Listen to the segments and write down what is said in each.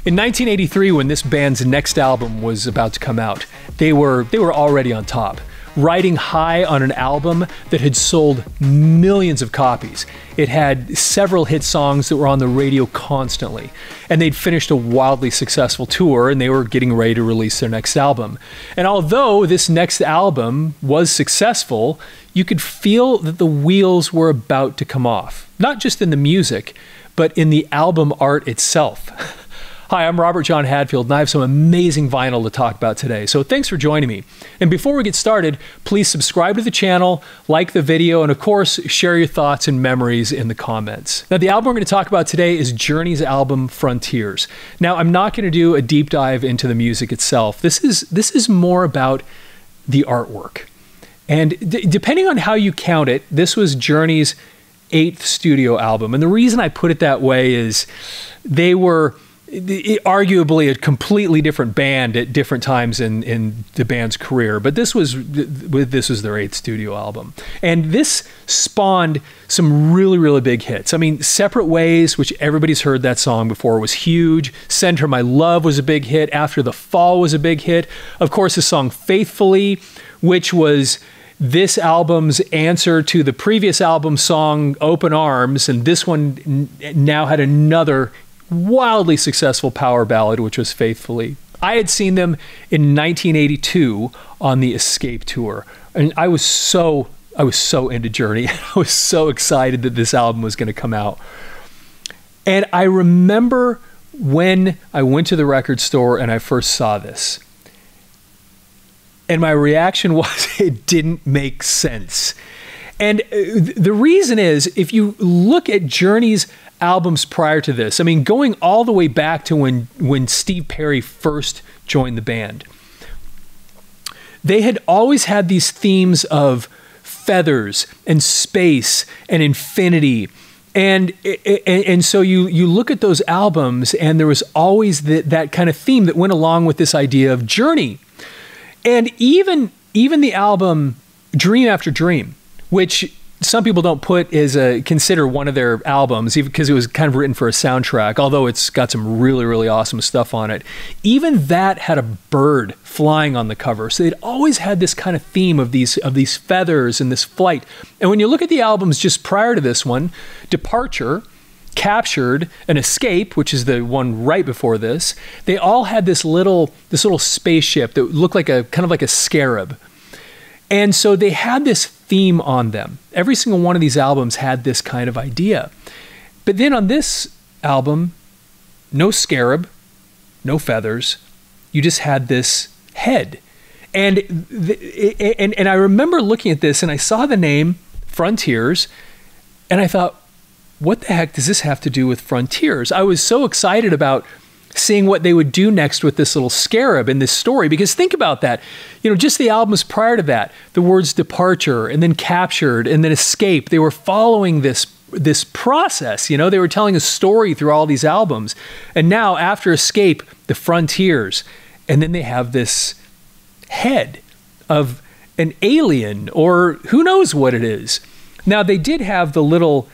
In 1983, when this band's next album was about to come out, they were already on top, riding high on an album that had sold millions of copies. It had several hit songs that were on the radio constantly, and they'd finished a wildly successful tour, and they were getting ready to release their next album. And although this next album was successful, you could feel that the wheels were about to come off, not just in the music, but in the album art itself. Hi, I'm John Hadfield, and I have some amazing vinyl to talk about today, so thanks for joining me. And before we get started, please subscribe to the channel, like the video, and of course, share your thoughts and memories in the comments. Now, the album we're going to talk about today is Journey's album, Frontiers. Now, I'm not going to do a deep dive into the music itself. This is more about the artwork. And depending on how you count it, this was Journey's 8th studio album. And the reason I put it that way is they were arguably a completely different band at different times in the band's career, but this was their 8th studio album, and this spawned some really big hits. I mean, Separate Ways, which everybody's heard that song before, was huge. Send Her My Love was a big hit. After the Fall was a big hit. Of course, the song Faithfully, which was this album's answer to the previous album song Open Arms, and this one now had another wildly successful power ballad, which was Faithfully. I had seen them in 1982 on the Escape tour, and I was so into Journey. I was so excited that this album was going to come out. And I remember when I went to the record store and I first saw this, and my reaction was it didn't make sense. And the reason is, if you look at Journey's albums prior to this, I mean, going all the way back to when Steve Perry first joined the band, they had always had these themes of feathers and space and infinity. And so you look at those albums, and there was always that kind of theme that went along with this idea of journey. And even the album Dream After Dream, which some people don't consider one of their albums, even because it was kind of written for a soundtrack, although it's got some really awesome stuff on it. Even that had a bird flying on the cover. So they'd always had this kind of theme of these feathers and this flight. And when you look at the albums just prior to this one, Departure, Captured, and Escape, which is the one right before this, they all had this little spaceship that looked like kind of like a scarab. And so they had this theme on them. Every single one of these albums had this kind of idea. But then on this album, no scarab, no feathers, you just had this head. And I remember looking at this, and I saw the name Frontiers, and I thought, what the heck does this have to do with Frontiers? I was so excited about seeing what they would do next with this little scarab in this story, because think about that. You know, just the albums prior to that, the words Departure and then Captured and then Escape, they were following this process. You know, they were telling a story through all these albums. And now after Escape, the Frontiers, and then they have this head of an alien, or who knows what it is. Now, they did have the little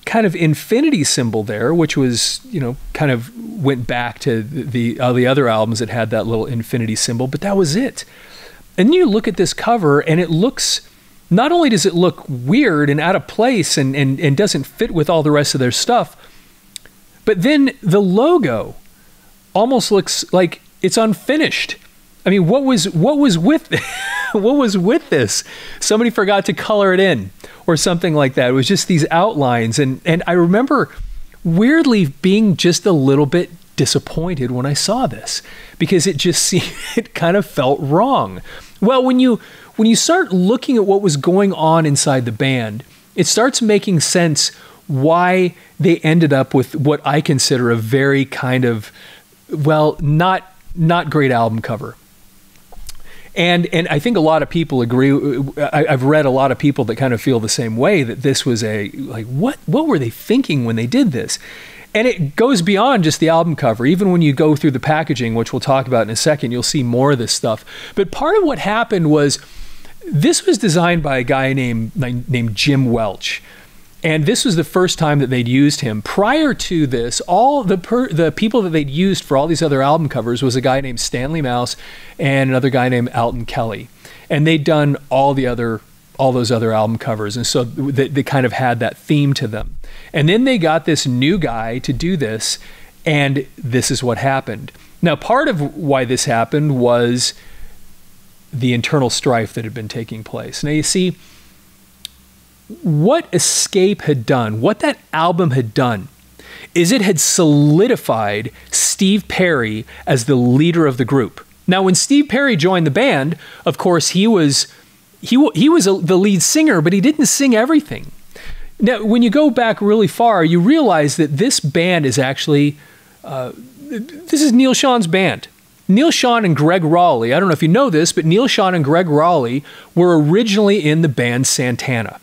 kind of infinity symbol there, which was, you know, kind of went back to the other albums that had that little infinity symbol, but that was it. And you look at this cover, and it looks, not only does it look weird and out of place and doesn't fit with all the rest of their stuff, but then the logo almost looks like it's unfinished. I mean, what was with what was with this? Somebody forgot to color it in or something like that. It was just these outlines. And I remember weirdly being just a little bit disappointed when I saw this, because it just seemed, it kind of felt wrong. Well, when you start looking at what was going on inside the band, it starts making sense why they ended up with what I consider a very kind of, well, not great album cover. And I think a lot of people agree. I've read a lot of people that kind of feel the same way, that this was what were they thinking when they did this? And it goes beyond just the album cover. Even when you go through the packaging, which we'll talk about in a second, you'll see more of this stuff. But part of what happened was, this was designed by a guy named Jim Welch. And this was the first time that they'd used him. Prior to this, all the people that they'd used for all these other album covers was a guy named Stanley Mouse and another guy named Alton Kelly. And they'd done all those other album covers. And so they kind of had that theme to them. And then they got this new guy to do this, and this is what happened. Now, part of why this happened was the internal strife that had been taking place. Now, you see, what Escape had done, what that album had done, is it had solidified Steve Perry as the leader of the group. Now, when Steve Perry joined the band, of course, he was the lead singer, but he didn't sing everything. Now, when you go back really far, you realize that this band is actually, this is Neal Schon's band. Neal Schon and Greg Raleigh, I don't know if you know this, but Neal Schon and Greg Raleigh were originally in the band Santana.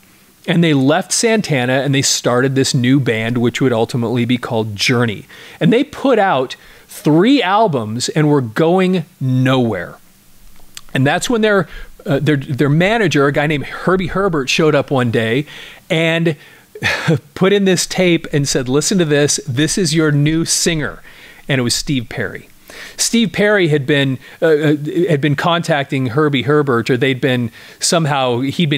And they left Santana and they started this new band, which would ultimately be called Journey. And they put out 3 albums and were going nowhere. And that's when their manager, a guy named Herbie Herbert, showed up one day and put in this tape and said, listen to this. This is your new singer. And it was Steve Perry. Steve Perry had been contacting Herbie Herbert, or he'd been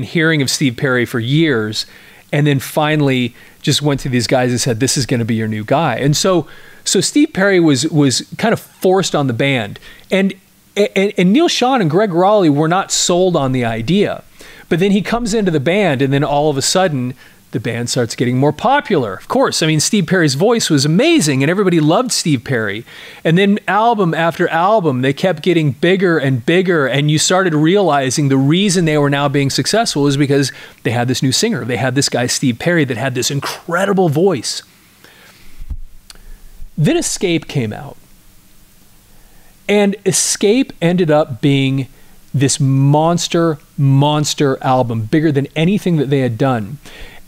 hearing of Steve Perry for years, and then finally just went to these guys and said, this is going to be your new guy. And so Steve Perry was kind of forced on the band, and Neal Schon and Greg Raleigh were not sold on the idea. But then he comes into the band, and then all of a sudden the band starts getting more popular. Of course, I mean, Steve Perry's voice was amazing and everybody loved Steve Perry. And then album after album, they kept getting bigger and bigger, and you started realizing the reason they were now being successful is because they had this new singer. They had this guy, Steve Perry, that had this incredible voice. Then Escape came out. And Escape ended up being this monster album, bigger than anything that they had done.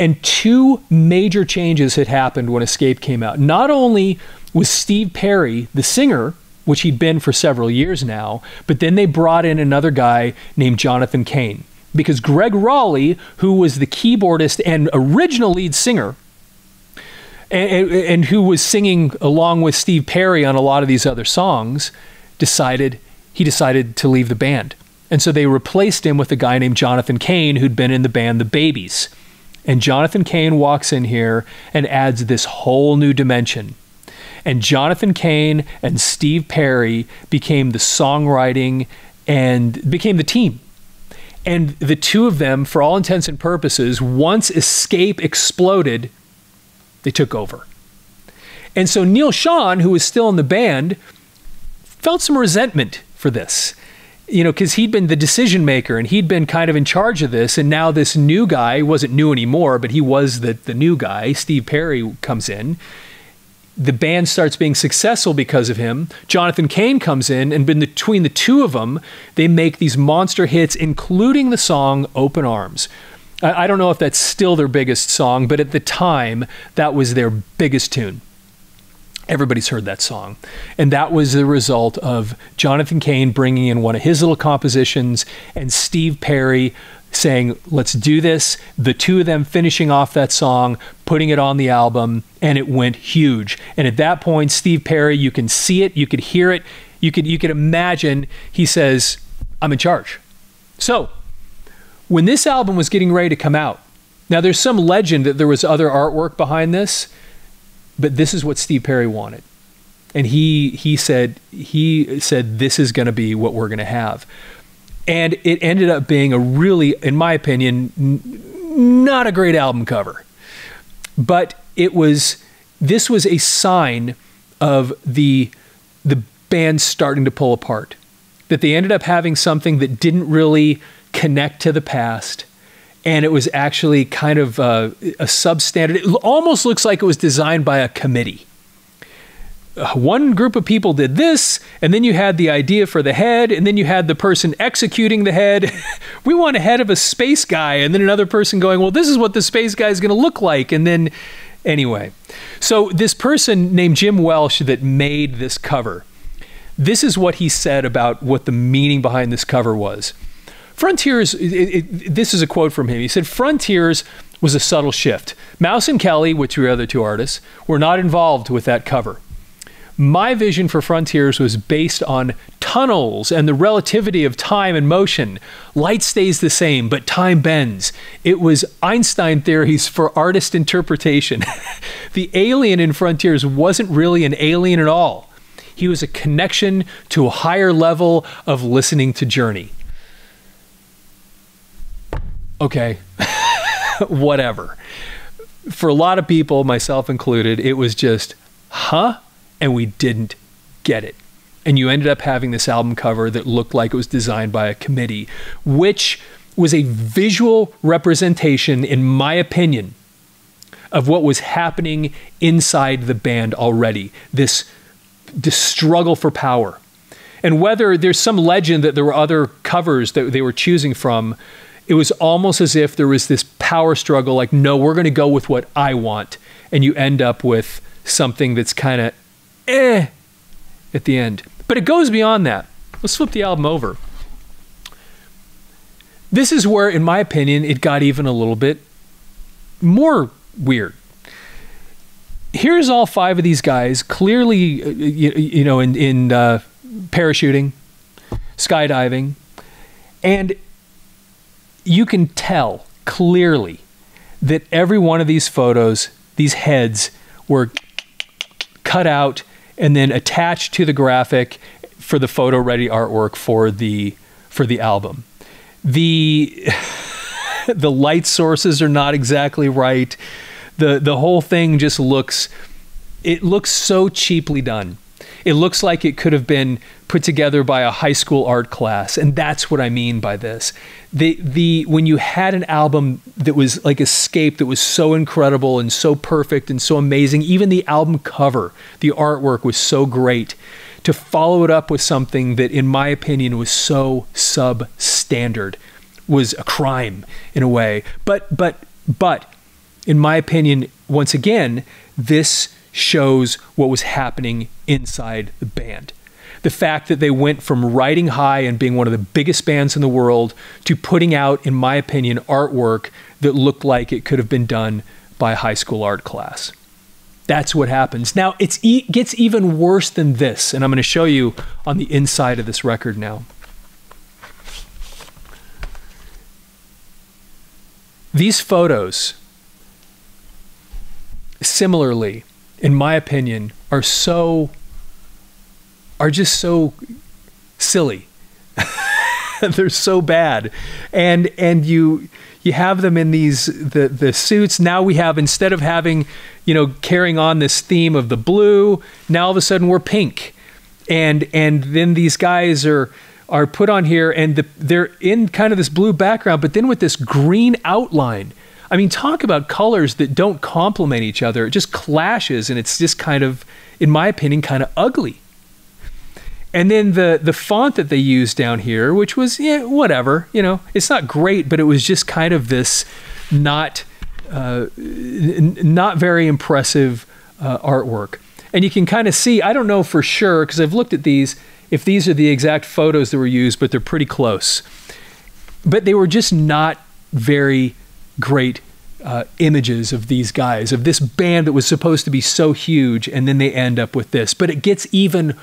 And 2 major changes had happened when Escape came out. Not only was Steve Perry the singer, which he'd been for several years now, but then they brought in another guy named Jonathan Cain. Because Greg Raleigh, who was the keyboardist and original lead singer, and who was singing along with Steve Perry on a lot of these other songs, decided to leave the band. And so they replaced him with a guy named Jonathan Cain, who'd been in the band The Babies. And Jonathan Cain walks in here and adds this whole new dimension. And Jonathan Cain and Steve Perry became the songwriting and became the team. And the 2 of them, for all intents and purposes, once Escape exploded, they took over. And so Neal Schon, who was still in the band, felt some resentment for this. You know, because he'd been the decision maker and he'd been kind of in charge of this. And now this new guy wasn't new anymore, but he was the new guy. Steve Perry comes in. The band starts being successful because of him. Jonathan Cain comes in, and between the 2 of them, they make these monster hits, including the song Open Arms. I don't know if that's still their biggest song, but at the time, that was their biggest tune. Everybody's heard that song. And that was the result of Jonathan Cain bringing in one of his little compositions and Steve Perry saying, let's do this. The 2 of them finishing off that song, putting it on the album, and it went huge. And at that point, Steve Perry, you can see it, you could hear it, you could imagine, he says, I'm in charge. So when this album was getting ready to come out, now there's some legend that there was other artwork behind this, but this is what Steve Perry wanted. And he said, this is going to be what we're going to have. And it ended up being a really, in my opinion, not a great album cover. But this was a sign of the band starting to pull apart. That they ended up having something that didn't really connect to the past. And it was actually kind of a substandard. It almost looks like it was designed by a committee. One group of people did this, and then you had the idea for the head, and then you had the person executing the head. We want a head of a space guy, and then another person going, well, this is what the space guy is going to look like. And then, anyway. So this person named Jim Welsh that made this cover, this is what he said about what the meaning behind this cover was. Frontiers, this is a quote from him. He said, Frontiers was a subtle shift. Mouse and Kelly, which were the other two artists, were not involved with that cover. My vision for Frontiers was based on tunnels and the relativity of time and motion. Light stays the same, but time bends. It was Einstein theories for artist interpretation. The alien in Frontiers wasn't really an alien at all. He was a connection to a higher level of listening to Journey. Okay, whatever. For a lot of people, myself included, it was just, huh? And we didn't get it. And you ended up having this album cover that looked like it was designed by a committee, which was a visual representation, in my opinion, of what was happening inside the band already. This struggle for power. And whether there's some legend that there were other covers that they were choosing from, it was almost as if there was this power struggle, like, no, we're going to go with what I want. And you end up with something that's kind of at the end. But it goes beyond that. Let's flip the album over. This is where, in my opinion, it got even a little bit more weird. Here's all 5 of these guys clearly, you know, in parachuting, skydiving, and you can tell clearly that every one of these photos, these heads, were cut out and then attached to the graphic for the photo-ready artwork for the album. The light sources are not exactly right. The whole thing just looks so cheaply done. It looks like it could have been put together by a high school art class, and that's what I mean by this. When you had an album that was like Escape, that was so incredible and so perfect and so amazing, even the album cover, the artwork was so great, to follow it up with something that, in my opinion, was so substandard was a crime in a way. But in my opinion, once again, this shows what was happening inside the band. The fact that they went from riding high and being one of the biggest bands in the world to putting out, in my opinion, artwork that looked like it could have been done by a high school art class. That's what happens. Now, it gets even worse than this, and I'm going to show you on the inside of this record now. These photos, similarly, in my opinion, are just so silly. They're so bad. And you have them in the suits. Now we have, instead of having, carrying on this theme of the blue, now all of a sudden we're pink. And then these guys are put on here, and they're in kind of this blue background, but then with this green outline. I mean, talk about colors that don't complement each other. It just clashes, and it's just kind of, in my opinion, kind of ugly. And then the font that they used down here, which was, whatever, it's not great, but it was just kind of this not very impressive artwork. And you can kind of see, I don't know for sure, because I've looked at these, if these are the exact photos that were used, but they're pretty close. But they were just not very great images of these guys, of this band that was supposed to be so huge, and then they end up with this. But it gets even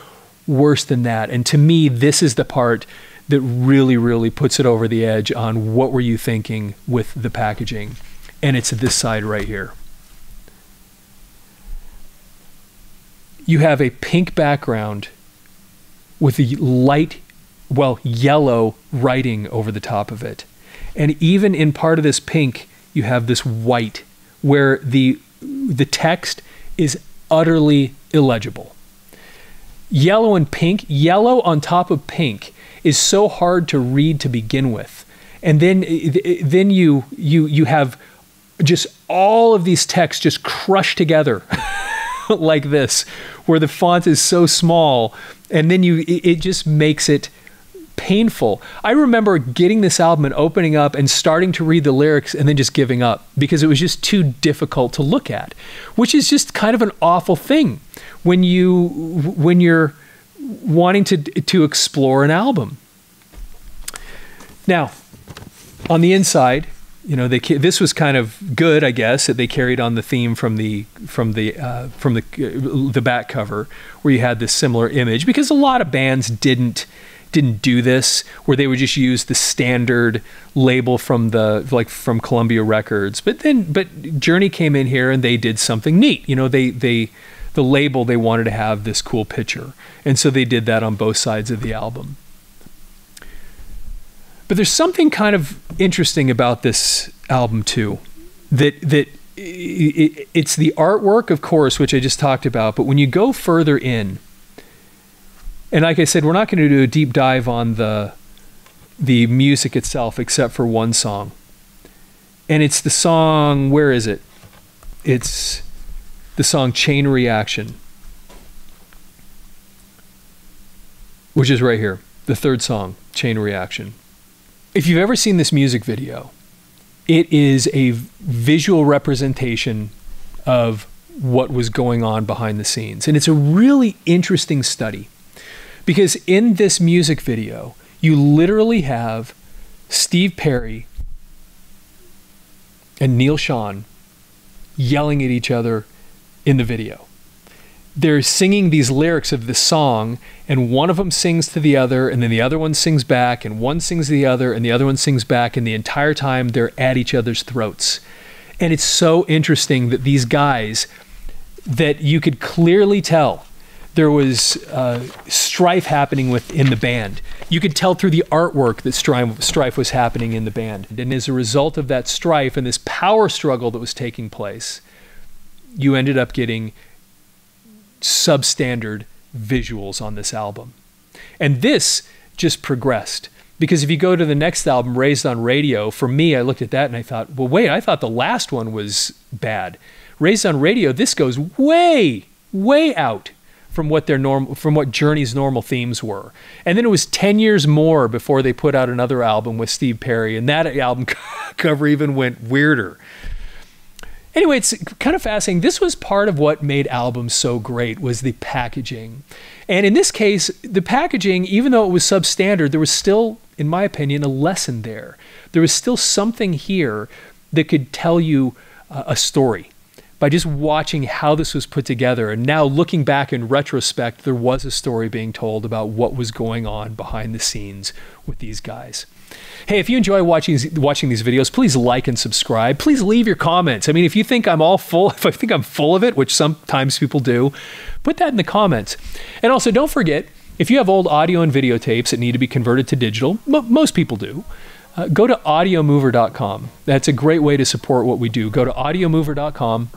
worse than that. And to me, this is the part that really, really puts it over the edge on what were you thinking with the packaging. And it's this side right here. You have a pink background with a light, yellow writing over the top of it. And even in part of this pink, you have this white where the text is utterly illegible. Yellow and pink, yellow on top of pink is so hard to read to begin with. And then you have just all of these texts just crushed together like this, where the font is so small, and then it just makes it painful. I remember getting this album and opening up and starting to read the lyrics and then just giving up because it was just too difficult to look at, which is just kind of an awful thing when you're wanting to explore an album. Now, on the inside, You know, this was kind of good, I guess, that they carried on the theme from the back cover, where you had this similar image, because a lot of bands didn't do this, where they would just use the standard label from from Columbia Records. But Journey came in here and they did something neat. You know, the label, they wanted to have this cool picture, and so they did that on both sides of the album. But there's something kind of interesting about this album too, that it's the artwork, of course, which I just talked about, but when you go further in, and like I said, we're not going to do a deep dive on the music itself, except for one song. And it's the song, where is it? It's the song Chain Reaction, which is right here, the third song, Chain Reaction. If you've ever seen this music video, it is a visual representation of what was going on behind the scenes. And it's a really interesting study, because in this music video, you literally have Steve Perry and Neil Schon yelling at each other in the video. They're singing these lyrics of the song, and one of them sings to the other, and then the other one sings back, and one sings to the other, and the other one sings back, and the entire time they're at each other's throats. And it's so interesting that these guys, that you could clearly tell there was strife happening within the band. You could tell through the artwork that strife was happening in the band. And as a result of that strife and this power struggle that was taking place, you ended up getting substandard visuals on this album. And this just progressed, because if you go to the next album, Raised on Radio, for me, I looked at that and I thought, well, wait, I thought the last one was bad. Raised on Radio, this goes way, way out from what Journey's normal themes were. And then it was 10 years more before they put out another album with Steve Perry, and that album cover even went weirder. Anyway, it's kind of fascinating. This was part of what made albums so great, was the packaging. And in this case, the packaging, even though it was substandard, there was still, in my opinion, a lesson there. There was still something here that could tell you a story by just watching how this was put together. And now looking back in retrospect, there was a story being told about what was going on behind the scenes with these guys. Hey, if you enjoy watching these videos, please like and subscribe. Please leave your comments. I mean, if you think I'm all full, if I think I'm full of it, which sometimes people do, put that in the comments. And also, don't forget, if you have old audio and videotapes that need to be converted to digital, most people do, go to audiomover.com. That's a great way to support what we do. Go to audiomover.com,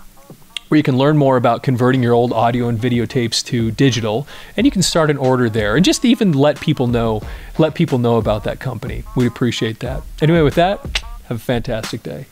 where you can learn more about converting your old audio and videotapes to digital, and you can start an order there, and just even let people know about that company. We appreciate that. Anyway, with that, have a fantastic day.